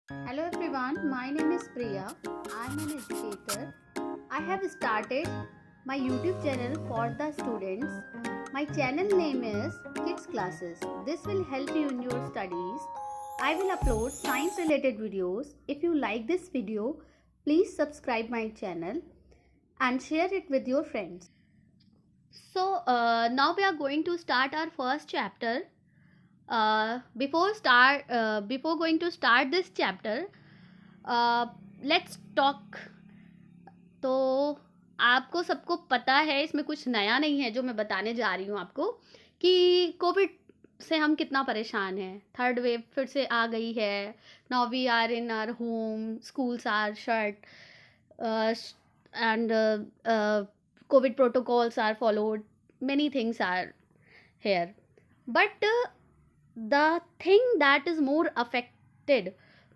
Hello everyone, my name is Priya. I am an educator. I have started my YouTube channel for the students. My channel name is Kids Classes. This will help you in your studies. I will upload science related videos. If you like this video, please subscribe my channel and share it with your friends. So now we are going to start our first chapter. Before going to start this chapter, let's talk. तो आपको सबको पता है, इसमें कुछ नया नहीं है जो मैं बताने जा रही हूँ आपको, कि कोविड से हम कितना परेशान हैं. थर्ड वेव फिर से आ गई है. Now we are in our home, schools are shut and COVID protocols are followed, many things are here. But the thing that is more affected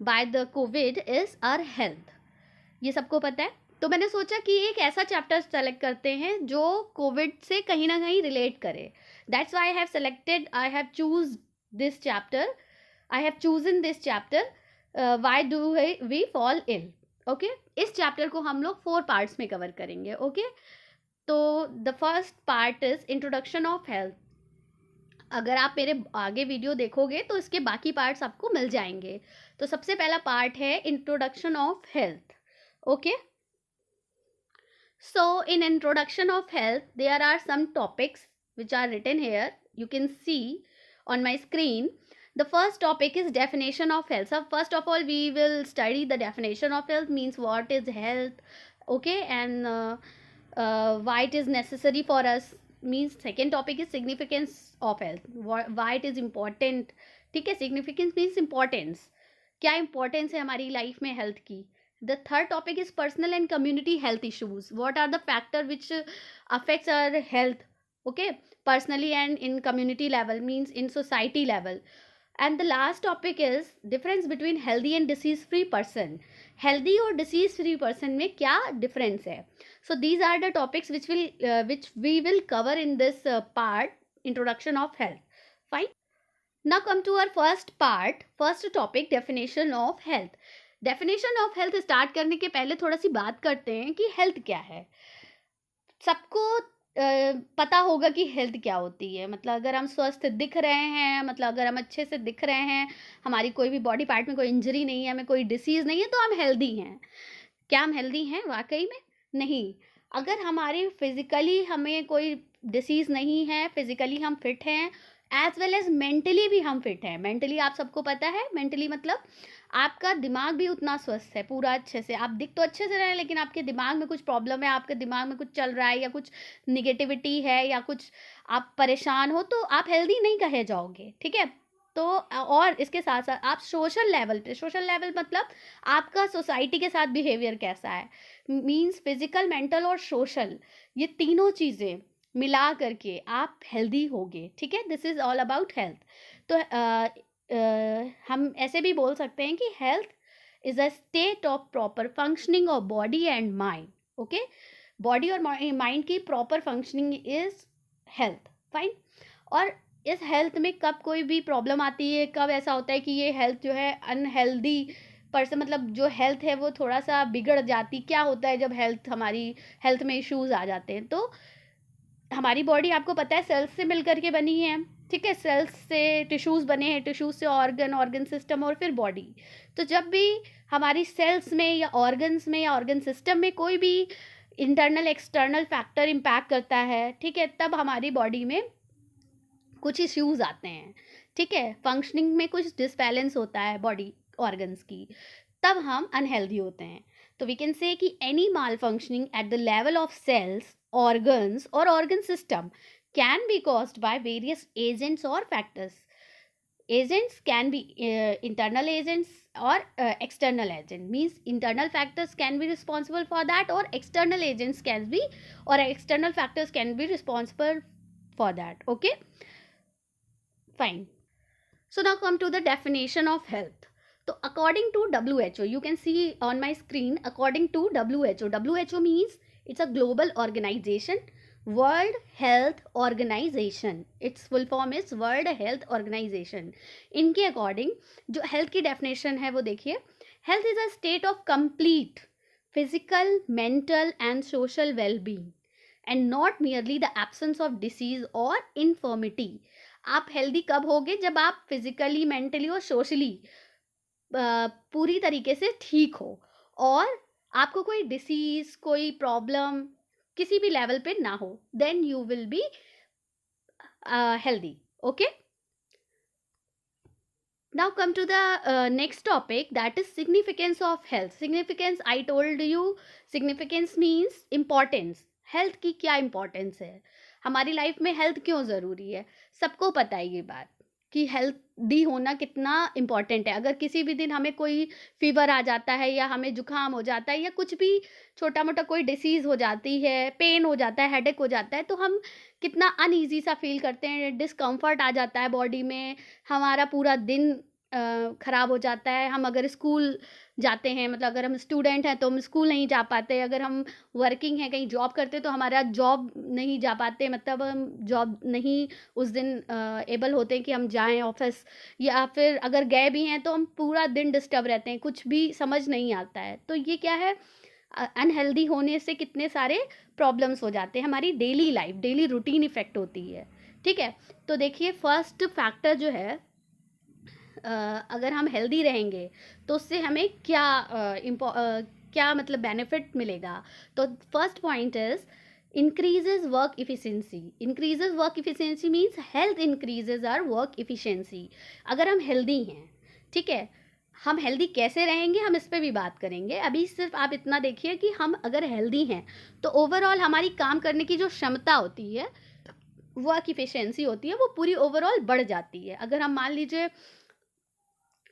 by the covid is our health. ये सबको पता है. तो मैंने सोचा कि एक ऐसा चैप्टर सेलेक्ट करते हैं जो कोविड से कहीं ना कहीं रिलेट करे. That's why I have choose this chapter. I have chosen this chapter, why do we fall ill. Okay, इस चैप्टर को हम लोग 4 पार्ट्स में कवर करेंगे. ओके, तो the first part is introduction of health. अगर आप मेरे आगे वीडियो देखोगे तो इसके बाकी पार्ट्स आपको मिल जाएंगे. तो सबसे पहला पार्ट है introduction of health. Okay, so in introduction of health there are some topics which are written here. You can see on my screen. The first topic is definition of health. So first of all we will study the definition of health, means what is health. Okay, and why it is necessary for us. Means second topic is significance of health, why it is important. ठीक है, significance means importance. क्या importance है हमारी life में health की. The third topic is personal and community health issues. What are the factor which affects our health, okay, personally and in community level, means in society level. And the last topic is difference between healthy and disease free person. Healthy और disease free पर्सन में क्या difference है. So these are the topics which we will cover in this part, introduction of health. Fine. Now come to our first part, first topic, definition of health. Definition of health start करने के पहले थोड़ा सी बात करते हैं कि health क्या है. सबको पता होगा कि हेल्थ क्या होती है. मतलब अगर हम स्वस्थ दिख रहे हैं, मतलब अगर हम अच्छे से दिख रहे हैं, हमारी कोई भी बॉडी पार्ट में कोई इंजरी नहीं है, हमें कोई डिसीज़ नहीं है, तो हम हेल्दी हैं. क्या हम हेल्दी हैं वाकई में? नहीं. अगर हमारी फिज़िकली हमें कोई डिसीज़ नहीं है, फिज़िकली हम फिट हैं, एज वेल एज मेंटली भी हम फिट हैं. मेंटली आप सबको पता है, मेंटली मतलब आपका दिमाग भी उतना स्वस्थ है पूरा अच्छे से. आप दिख तो अच्छे से रहे हैं, लेकिन आपके दिमाग में कुछ प्रॉब्लम है, आपके दिमाग में कुछ चल रहा है, या कुछ निगेटिविटी है, या कुछ आप परेशान हो, तो आप हेल्दी नहीं कहे जाओगे. ठीक है. तो और इसके साथ साथ आप सोशल लेवल मतलब आपका सोसाइटी के साथ बिहेवियर कैसा है, मीन्स फिजिकल, मेंटल और सोशल, ये तीनों चीज़ें मिला करके आप हेल्दी होगे. ठीक है. This is all about health. तो हम ऐसे भी बोल सकते हैं कि health is a state of proper functioning of body and mind. Okay, body और माइंड की proper functioning is health. Fine. और इस हेल्थ में कब कोई भी प्रॉब्लम आती है, कब ऐसा होता है कि ये हेल्थ जो है अनहेल्दी पर्सन, मतलब जो हेल्थ है वो थोड़ा सा बिगड़ जाती. क्या होता है जब हमारी हेल्थ में इश्यूज़ आ जाते हैं? तो हमारी बॉडी आपको पता है सेल्स से मिलकर के बनी है. ठीक है, सेल्स से टिश्यूज़ बने हैं, टिश्यूज़ से ऑर्गन सिस्टम और फिर बॉडी. तो जब भी हमारी सेल्स में या ऑर्गन्स में या ऑर्गन सिस्टम में कोई भी इंटरनल एक्सटर्नल फैक्टर इम्पैक्ट करता है, ठीक है, तब हमारी बॉडी में कुछ इश्यूज़ आते हैं. ठीक है, फंक्शनिंग में कुछ डिसबैलेंस होता है बॉडी ऑर्गन्स की, तब हम अनहेल्दी होते हैं. तो वी कैन से कि any malfunctioning at the level of cells, organs or organ system can be caused by various agents or factors. Agents can be internal agents or external agent, means internal factors can be responsible for that, or external agents can be, or external factors can be responsible for that. Okay, fine. So now come to the definition of health. So according to WHO, you can see on my screen, according to WHO means it's a global organization, World Health Organization. Its full form is World Health Organization. इनके according जो health की definition है वो देखिए, Health is a state of complete physical, mental and social well-being and not merely the absence of disease or infirmity. आप healthy कब होगे? जब आप फिजिकली, मेंटली और सोशली पूरी तरीके से ठीक हो और आपको कोई डिसीज, कोई प्रॉब्लम किसी भी लेवल पे ना हो, then you will be healthy. Okay, now come to the next topic, that is significance of health. Significance, I told you, significance means importance. Health की क्या इंपॉर्टेंस है, हमारी लाइफ में हेल्थ क्यों ज़रूरी है? सबको पता है ये बात कि हेल्दी होना कितना इम्पॉर्टेंट है. अगर किसी भी दिन हमें कोई फीवर आ जाता है या हमें जुकाम हो जाता है या कुछ भी छोटा मोटा कोई डिसीज़ हो जाती है, पेन हो जाता है, हेडेक हो जाता है, तो हम कितना अनईजी सा फील करते हैं, डिस्कम्फर्ट आ जाता है बॉडी में, हमारा पूरा दिन ख़राब हो जाता है. हम अगर स्कूल जाते हैं, मतलब अगर हम स्टूडेंट हैं तो हम स्कूल नहीं जा पाते, अगर हम वर्किंग हैं, कहीं जॉब करते हैं तो हमारा जॉब नहीं जा पाते, मतलब हम जॉब नहीं उस दिन एबल होते हैं कि हम जाएं ऑफिस, या फिर अगर गए भी हैं तो हम पूरा दिन डिस्टर्ब रहते हैं, कुछ भी समझ नहीं आता है. तो ये क्या है, अनहेल्दी होने से कितने सारे प्रॉब्लम्स हो जाते हैं, हमारी daily life, daily routine effect होती है. ठीक है, तो देखिए फर्स्ट फैक्टर जो है, अगर हम हेल्दी रहेंगे तो उससे हमें क्या मतलब बेनिफिट मिलेगा. तो first point is increases work efficiency. Increases work efficiency means health increases our work efficiency. अगर हम हेल्दी हैं, ठीक है, हम हेल्दी कैसे रहेंगे हम इस पर भी बात करेंगे. अभी सिर्फ आप इतना देखिए कि हम अगर हेल्दी हैं तो ओवरऑल हमारी काम करने की जो क्षमता होती है, वर्क इफिशिएंसी होती है, वो पूरी ओवरऑल बढ़ जाती है. अगर हम मान लीजिए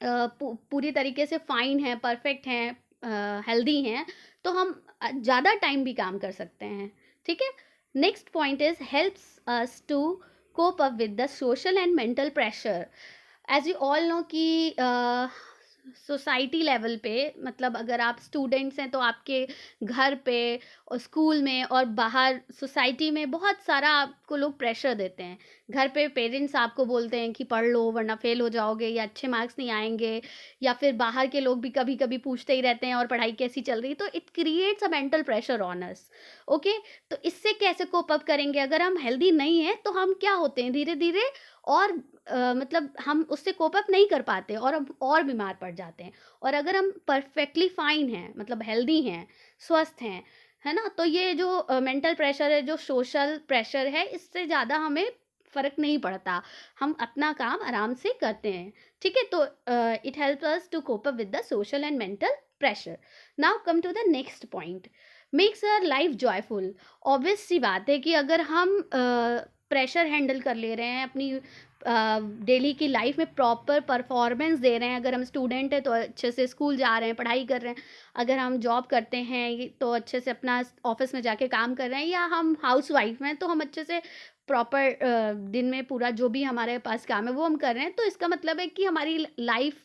पूरी तरीके से फाइन है, परफेक्ट हैं, हेल्दी हैं, तो हम ज़्यादा टाइम भी काम कर सकते हैं. ठीक है, next point is helps us to cope up with the social and mental pressure. As you all know कि सोसाइटी लेवल पे, मतलब अगर आप स्टूडेंट्स हैं तो आपके घर पे और स्कूल में और बाहर सोसाइटी में बहुत सारा आपको लोग प्रेशर देते हैं. घर पे पेरेंट्स आपको बोलते हैं कि पढ़ लो वरना फेल हो जाओगे या अच्छे मार्क्स नहीं आएंगे, या फिर बाहर के लोग भी कभी कभी पूछते ही रहते हैं और पढ़ाई कैसी चल रही. तो it creates a mental pressure on us. Okay, तो इससे कैसे कोप अप करेंगे? अगर हम हेल्दी नहीं हैं तो हम क्या होते हैं, धीरे धीरे और मतलब हम उससे कोप अप नहीं कर पाते और हम और बीमार पड़ जाते हैं. और अगर हम परफेक्टली फाइन हैं, मतलब हेल्दी हैं, स्वस्थ हैं, है ना, तो ये जो मेंटल प्रेशर है, जो सोशल प्रेशर है, इससे ज़्यादा हमें फ़र्क नहीं पड़ता, हम अपना काम आराम से करते हैं. ठीक है, तो it help us to cope up with the social and mental pressure. Now come to the next point, makes our life joyful. Obvious सी बात है कि अगर हम प्रेशर हैंडल कर ले रहे हैं, अपनी डेली की लाइफ में प्रॉपर परफॉर्मेंस दे रहे हैं, अगर हम स्टूडेंट हैं तो अच्छे से स्कूल जा रहे हैं, पढ़ाई कर रहे हैं, अगर हम जॉब करते हैं तो अच्छे से अपना ऑफिस में जाके काम कर रहे हैं, या हम हाउस वाइफ हैं तो हम अच्छे से प्रॉपर दिन में पूरा जो भी हमारे पास काम है वो हम कर रहे हैं, तो इसका मतलब है कि हमारी लाइफ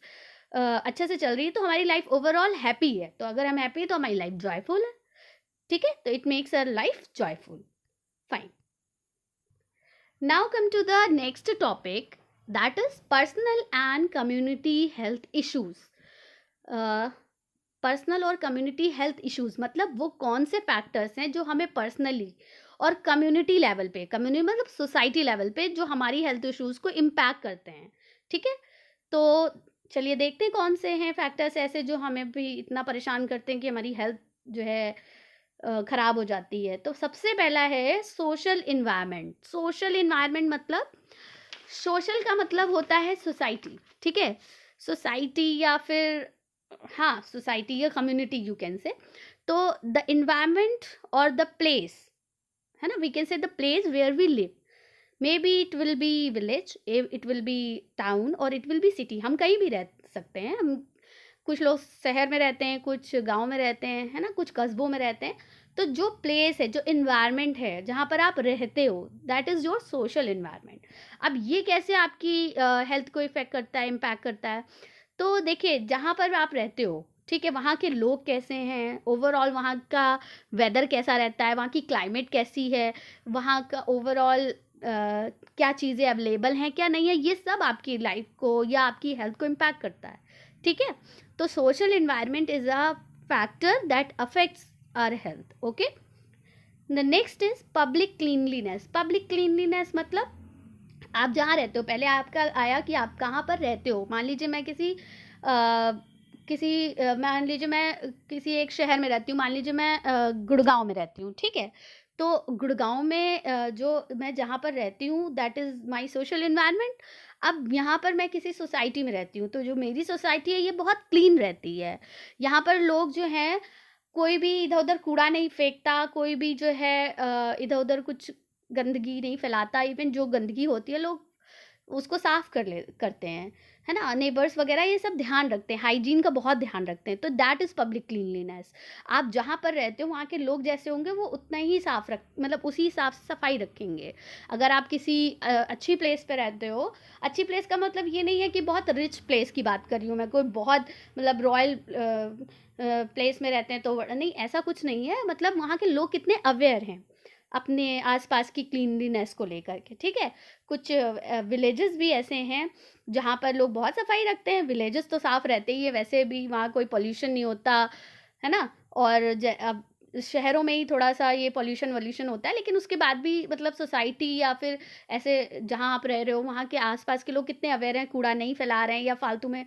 अच्छे से चल रही है, तो हमारी लाइफ ओवरऑल हैप्पी है. तो अगर हम हैप्पी है तो हमारी लाइफ जॉयफुल है. ठीक है, तो it makes our life joyful. Fine. Now come to the next topic, that is personal and community health issues. Personal और कम्युनिटी हेल्थ इश्यूज़ मतलब वो कौन से फैक्टर्स हैं जो हमें पर्सनली और कम्युनिटी लेवल पे, कम्युनिटी मतलब सोसाइटी लेवल पे, जो हमारी हेल्थ इश्यूज़ को इम्पैक्ट करते हैं. ठीक है, तो चलिए देखते हैं कौन से हैं फैक्टर्स ऐसे जो हमें भी इतना परेशान करते हैं कि हमारी हेल्थ जो है ख़राब हो जाती है. तो सबसे पहला है सोशल इन्वायरमेंट. सोशल इन्वायरमेंट मतलब, सोशल का मतलब होता है सोसाइटी. ठीक है, सोसाइटी या फिर हाँ सोसाइटी या कम्युनिटी यू कैन से. तो द इन्वायरमेंट और द प्लेस, है ना, we can say the place where we live. Maybe it will be village, it will be town और इट विल बी सिटी. हम कहीं भी रह सकते हैं. हम कुछ लोग शहर में रहते हैं, कुछ गांव में रहते हैं, है ना, कुछ कस्बों में रहते हैं. तो जो प्लेस है, जो इन्वायरमेंट है जहाँ पर आप रहते हो, that is your social environment. अब ये कैसे आपकी हेल्थ को इफ़ेक्ट करता है, इम्पैक्ट करता है? तो देखिए जहाँ पर आप रहते हो, ठीक है, वहाँ के लोग कैसे हैं, ओवरऑल वहाँ का वेदर कैसा रहता है, वहाँ की क्लाइमेट कैसी है, वहाँ का ओवरऑल क्या चीज़ें अवेलेबल हैं क्या नहीं है, ये सब आपकी लाइफ को या आपकी हेल्थ को इम्पैक्ट करता है. ठीक है। तो social environment is a factor that affects our health. Okay, the next is public cleanliness. Public cleanliness मतलब आप जहाँ रहते हो, पहले आपका आया कि आप कहाँ पर रहते हो। मान लीजिए मैं मान लीजिए मैं किसी एक शहर में रहती हूँ, मान लीजिए मैं गुड़गांव में रहती हूँ, ठीक है। तो गुड़गांव में जो मैं जहाँ पर रहती हूँ that is my social environment. अब यहाँ पर मैं किसी सोसाइटी में रहती हूँ, तो जो मेरी सोसाइटी है ये बहुत क्लीन रहती है। यहाँ पर लोग जो हैं कोई भी इधर उधर कूड़ा नहीं फेंकता, कोई भी जो है इधर उधर कुछ गंदगी नहीं फैलाता। इवन जो गंदगी होती है लोग उसको साफ करते हैं, है ना। नेबर्स वगैरह ये सब ध्यान रखते हैं, हाइजीन का बहुत ध्यान रखते हैं। तो दैट इज़ पब्लिक क्लीनलीनेस। आप जहाँ पर रहते हो वहाँ के लोग जैसे होंगे वो उतना ही साफ रख मतलब उसी साफ सफाई रखेंगे। अगर आप किसी अच्छी प्लेस पे रहते हो, अच्छी प्लेस का मतलब ये नहीं है कि बहुत रिच प्लेस की बात कर रही हूँ मैं, कोई बहुत मतलब रॉयल प्लेस में रहते हैं तो नहीं, ऐसा कुछ नहीं है। मतलब वहाँ के लोग कितने अवेयर हैं अपने आसपास की क्लीनलीनेस को लेकर के, ठीक है। कुछ विलेजेस भी ऐसे हैं जहाँ पर लोग बहुत सफाई रखते हैं। विलेजेस तो साफ रहते ही है वैसे भी, वहाँ कोई पोल्यूशन नहीं होता, है ना। और अब शहरों में ही थोड़ा सा ये पोल्यूशन वॉल्यूशन होता है, लेकिन उसके बाद भी मतलब सोसाइटी या फिर ऐसे जहाँ आप रह रहे हो वहाँ के आसपास के लोग कितने अवेयर हैं, कूड़ा नहीं फैला रहे हैं या फालतू में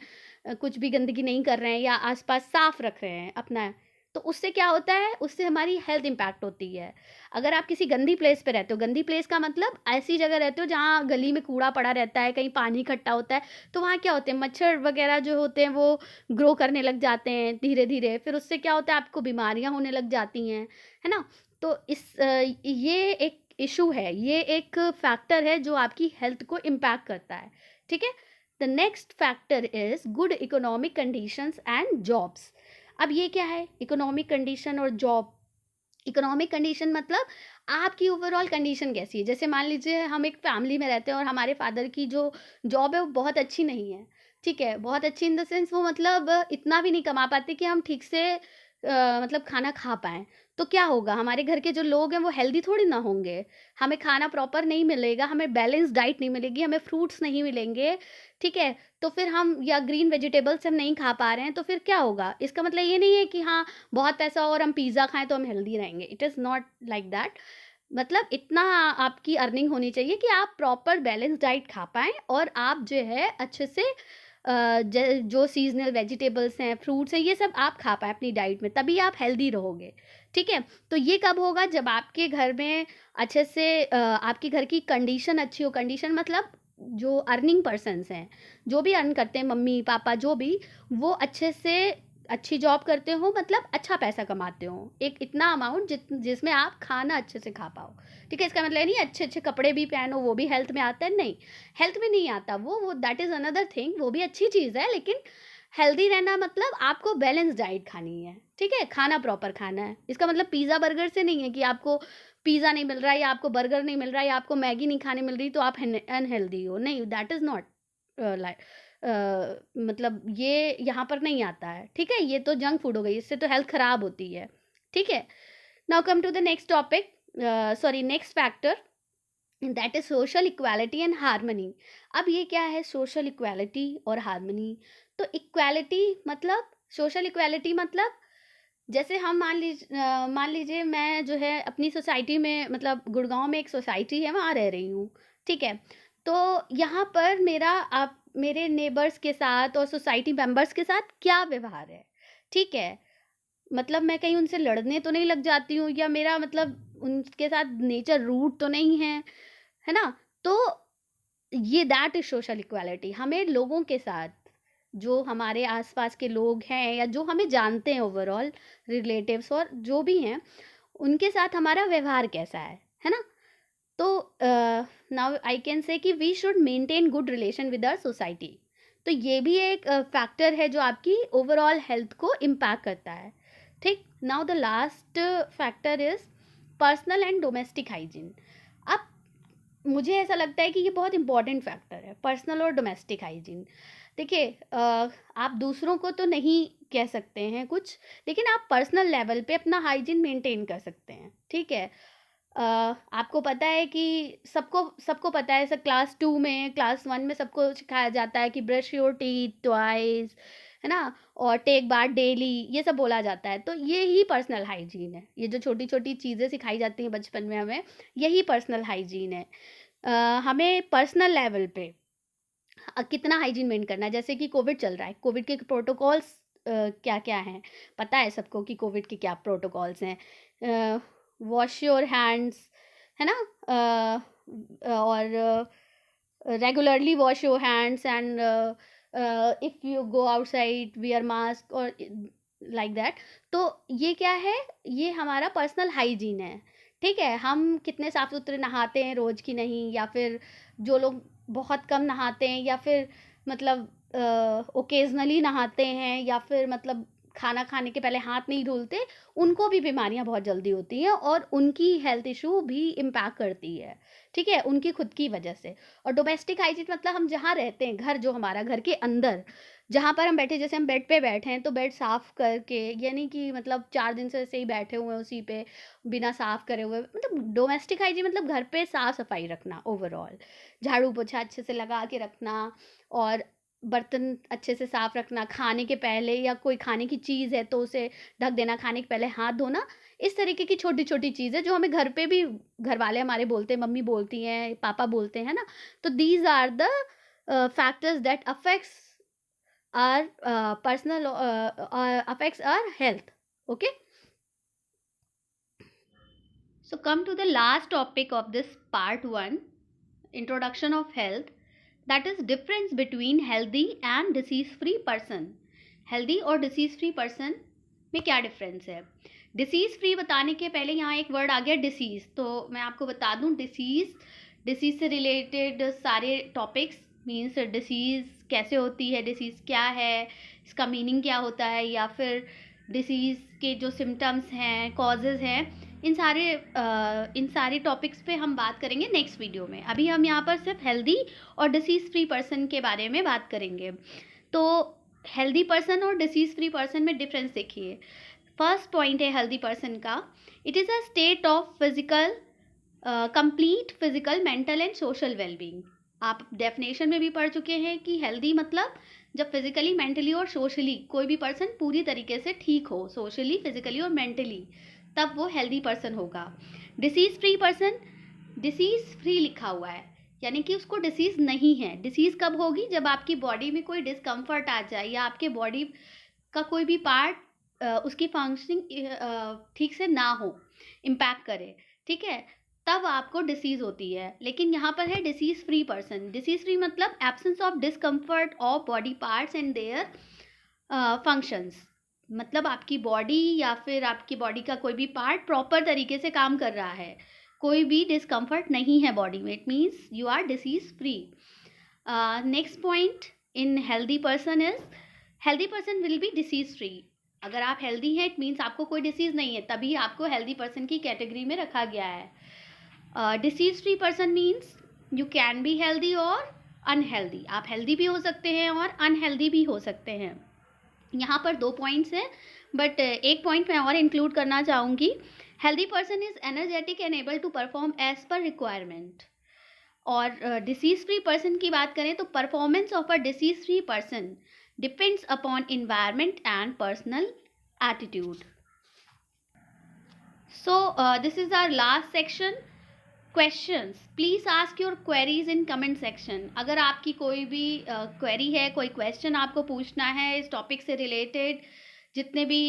कुछ भी गंदगी नहीं कर रहे हैं या आसपास साफ रख रहे हैं अपना। तो उससे क्या होता है, उससे हमारी हेल्थ इम्पैक्ट होती है। अगर आप किसी गंदी प्लेस पे रहते हो, गंदी प्लेस का मतलब ऐसी जगह रहते हो जहाँ गली में कूड़ा पड़ा रहता है, कहीं पानी इकट्ठा होता है, तो वहाँ क्या होते हैं, मच्छर वगैरह जो होते हैं वो ग्रो करने लग जाते हैं धीरे धीरे। फिर उससे क्या होता है, आपको बीमारियाँ होने लग जाती हैं, है ना। तो ये एक इशू है, ये एक फैक्टर है जो आपकी हेल्थ को इम्पैक्ट करता है, ठीक है। The next factor is good economic conditions and jobs. अब ये क्या है, इकोनॉमिक कंडीशन और जॉब। इकोनॉमिक कंडीशन मतलब आपकी ओवरऑल कंडीशन कैसी है। जैसे मान लीजिए हम एक फैमिली में रहते हैं और हमारे फादर की जो जॉब है वो बहुत अच्छी नहीं है, ठीक है। बहुत अच्छी इन द सेंस वो मतलब इतना भी नहीं कमा पाते कि हम ठीक से मतलब खाना खा पाएँ। तो क्या होगा, हमारे घर के जो लोग हैं वो हेल्दी थोड़ी ना होंगे। हमें खाना प्रॉपर नहीं मिलेगा, हमें बैलेंस डाइट नहीं मिलेगी, हमें फ्रूट्स नहीं मिलेंगे, ठीक है। तो फिर हम या ग्रीन वेजिटेबल्स हम नहीं खा पा रहे हैं, तो फिर क्या होगा। इसका मतलब ये नहीं है कि हाँ बहुत पैसा और हम पिज़्ज़ा खाएँ तो हम हेल्दी रहेंगे। It is not like that. मतलब इतना आपकी अर्निंग होनी चाहिए कि आप प्रॉपर बैलेंस डाइट खा पाएँ और आप जो है अच्छे से जो सीज़नल वेजिटेबल्स हैं, फ्रूट्स हैं, ये सब आप खा पाएँ अपनी डाइट में, तभी आप हेल्दी रहोगे, ठीक है। तो ये कब होगा, जब आपके घर में अच्छे से आपके घर की कंडीशन अच्छी हो। कंडीशन मतलब जो अर्निंग पर्सन्स हैं, जो भी अर्न करते हैं, मम्मी पापा जो भी, वो अच्छे से अच्छी जॉब करते हो, मतलब अच्छा पैसा कमाते हो, एक इतना अमाउंट जिसमें आप खाना अच्छे से खा पाओ, ठीक है। इसका मतलब नहीं अच्छे अच्छे कपड़े भी पहनो, वो भी हेल्थ में आता है, नहीं, हेल्थ में नहीं आता वो दैट इज़ अनदर थिंग, वो भी अच्छी चीज़ है। लेकिन हेल्दी रहना मतलब आपको बैलेंस डाइट खानी है, ठीक है, खाना प्रॉपर खाना है। इसका मतलब पिज़्ज़ा बर्गर से नहीं है कि आपको पिज़्ज़ा नहीं मिल रहा है या आपको बर्गर नहीं मिल रहा है या आपको मैगी नहीं खाने मिल रही तो आप अनहेल्दी हो, नहीं, दैट इज़ नॉट लाइक मतलब ये यहाँ पर नहीं आता है, ठीक है। ये तो जंक फूड हो गई, इससे तो हेल्थ खराब होती है, ठीक है। Now come to the next topic, sorry next factor, that is social equality and harmony. अब ये क्या है, सोशल इक्वालिटी और हार्मनी। तो इक्वालिटी मतलब, सोशल इक्वालिटी मतलब जैसे हम मान लीजिए मैं जो है अपनी सोसाइटी में, मतलब गुड़गांव में एक सोसाइटी है वहाँ रह रही हूँ, ठीक है। तो यहाँ पर मेरा आप मेरे नेबर्स के साथ और सोसाइटी मेंबर्स के साथ क्या व्यवहार है, ठीक है। मतलब मैं कहीं उनसे लड़ने तो नहीं लग जाती हूँ या मेरा मतलब उनके साथ नेचर रूड तो नहीं है, है ना। तो ये दैट इज सोशल इक्वालिटी। हमें लोगों के साथ, जो हमारे आसपास के लोग हैं या जो हमें जानते हैं, ओवरऑल रिलेटिव्स और जो भी हैं, उनके साथ हमारा व्यवहार कैसा है ना। तो नाउ आई कैन से कि we should maintain good relation with our society. तो ये भी एक फैक्टर है जो आपकी ओवरऑल हेल्थ को इम्पैक्ट करता है, ठीक। Now the last factor is personal and domestic hygiene. अब मुझे ऐसा लगता है कि ये बहुत इंपॉर्टेंट फैक्टर है, पर्सनल और डोमेस्टिक हाइजीन। देखिए आप दूसरों को तो नहीं कह सकते हैं कुछ, लेकिन आप पर्सनल लेवल पे अपना हाइजीन मेंटेन कर सकते हैं, ठीक है। आपको पता है कि सबको सबको पता है, क्लास 2 में, क्लास 1 में सबको सिखाया जाता है कि ब्रश योर टीथ ट्वाइस, है ना, और टेक बाथ डेली, ये सब बोला जाता है। तो ये ही पर्सनल हाइजीन है। ये जो छोटी छोटी चीज़ें सिखाई जाती हैं बचपन में हमें, यही पर्सनल हाइजीन है। हमें पर्सनल लेवल पे कितना हाइजीन मेंटेन करना है। जैसे कि कोविड चल रहा है, कोविड के प्रोटोकॉल्स क्या क्या हैं, पता है सबको कि कोविड के क्या प्रोटोकॉल्स हैं। वॉश योर हैंड्स, है ना, और regularly wash your hands, and if you go outside wear mask और लाइक दैट। तो ये क्या है, ये हमारा पर्सनल हाइजीन है। ठीक है, हम कितने साफ सुथरे नहाते हैं रोज़ की नहीं, या फिर जो लोग बहुत कम नहाते हैं, या फिर मतलब ओकेजनली नहाते हैं, या फिर मतलब खाना खाने के पहले हाथ नहीं धुलते, उनको भी बीमारियां बहुत जल्दी होती हैं और उनकी हेल्थ इशू भी इम्पैक्ट करती है। ठीक है, उनकी खुद की वजह से। और डोमेस्टिक हाइजीन मतलब हम जहाँ रहते हैं, घर जो हमारा, घर के अंदर जहाँ पर हम बैठे, जैसे हम बेड पे बैठे हैं तो बेड साफ करके, यानी कि मतलब 4 दिन से ऐसे ही बैठे हुए हैं उसी पे बिना साफ करे हुए, मतलब डोमेस्टिक हाइजीन मतलब घर पे साफ सफाई रखना ओवरऑल, झाड़ू पोछा अच्छे से लगा के रखना, और बर्तन अच्छे से साफ रखना, खाने के पहले या कोई खाने की चीज़ है तो उसे ढक देना, खाने के पहले हाथ धोना। इस तरीके की छोटी छोटी चीज़ें जो हमें घर पे भी घर वाले हमारे बोलते हैं, मम्मी बोलती हैं, पापा बोलते हैं ना। तो these are the factors that affects our personal affects our health. Okay, so come to the last topic of this part 1, introduction of health, that is difference between healthy and disease free person. healthy और disease free person में क्या difference है। Disease free बताने के पहले यहाँ एक word आ गया डिसीज़, तो मैं आपको बता दूँ डिसीज़ से रिलेटेड सारे टॉपिक्स, मीन्स डिसीज़ कैसे होती है, डिसीज़ क्या है, इसका मीनिंग क्या होता है, या फिर डिसीज़ के जो सिम्टम्स हैं, कॉजेज़ हैं, इन सारे टॉपिक्स पे हम बात करेंगे नेक्स्ट वीडियो में। अभी हम यहाँ पर सिर्फ हेल्दी और डिसीज़ फ्री पर्सन के बारे में बात करेंगे। तो हेल्दी पर्सन और डिसीज़ फ्री पर्सन में डिफरेंस देखिए। फर्स्ट पॉइंट है हेल्दी पर्सन का, it is a state of physical complete physical, mental and social wellbeing. आप डेफिनेशन में भी पढ़ चुके हैं कि हेल्दी मतलब जब फिजिकली, मेंटली और सोशली कोई भी पर्सन पूरी तरीके से ठीक हो, सोशली, फिजिकली और मेंटली, तब वो हेल्दी पर्सन होगा। Disease free person, disease free लिखा हुआ है यानी कि उसको डिसीज़ नहीं है। डिसीज़ कब होगी, जब आपकी बॉडी में कोई डिस्कम्फर्ट आ जाए, या आपके बॉडी का कोई भी पार्ट उसकी फंक्शनिंग ठीक से ना हो, इम्पैक्ट करे, ठीक है, तब आपको डिसीज़ होती है। लेकिन यहाँ पर है disease free person. Disease free मतलब absence of discomfort of body parts and their functions, मतलब आपकी बॉडी या फिर आपकी बॉडी का कोई भी पार्ट प्रॉपर तरीके से काम कर रहा है, कोई भी डिस्कम्फर्ट नहीं है बॉडी में, it means you are disease free. Next point in healthy person is, healthy person will be disease free. अगर आप हेल्दी हैं, इट मीन्स आपको कोई डिसीज़ नहीं है, तभी आपको हेल्दी पर्सन की कैटेगरी में रखा गया है। Disease free person means you can be healthy और अनहेल्दी। आप हेल्दी भी हो सकते हैं और अनहेल्दी भी हो सकते हैं। यहाँ पर 2 पॉइंट्स हैं, बट एक पॉइंट मैं और इंक्लूड करना चाहूँगी। Healthy person is energetic and able to perform as per requirement. और डिसीज़ फ्री पर्सन की बात करें तो performance of a disease free person depends upon environment and personal attitude. So this is our last section, questions. Please ask your queries in comment section. अगर आपकी कोई भी query है, कोई question आपको पूछना है इस टॉपिक से रिलेटेड, जितने भी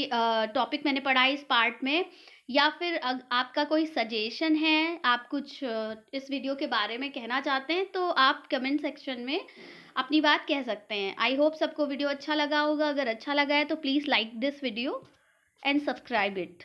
टॉपिक मैंने पढ़ा इस पार्ट में, या फिर आपका कोई सजेशन है, आप कुछ इस वीडियो के बारे में कहना चाहते हैं, तो आप कमेंट सेक्शन में अपनी बात कह सकते हैं। आई होप सबको वीडियो अच्छा लगा होगा। अगर अच्छा लगा है तो please like this video and subscribe it.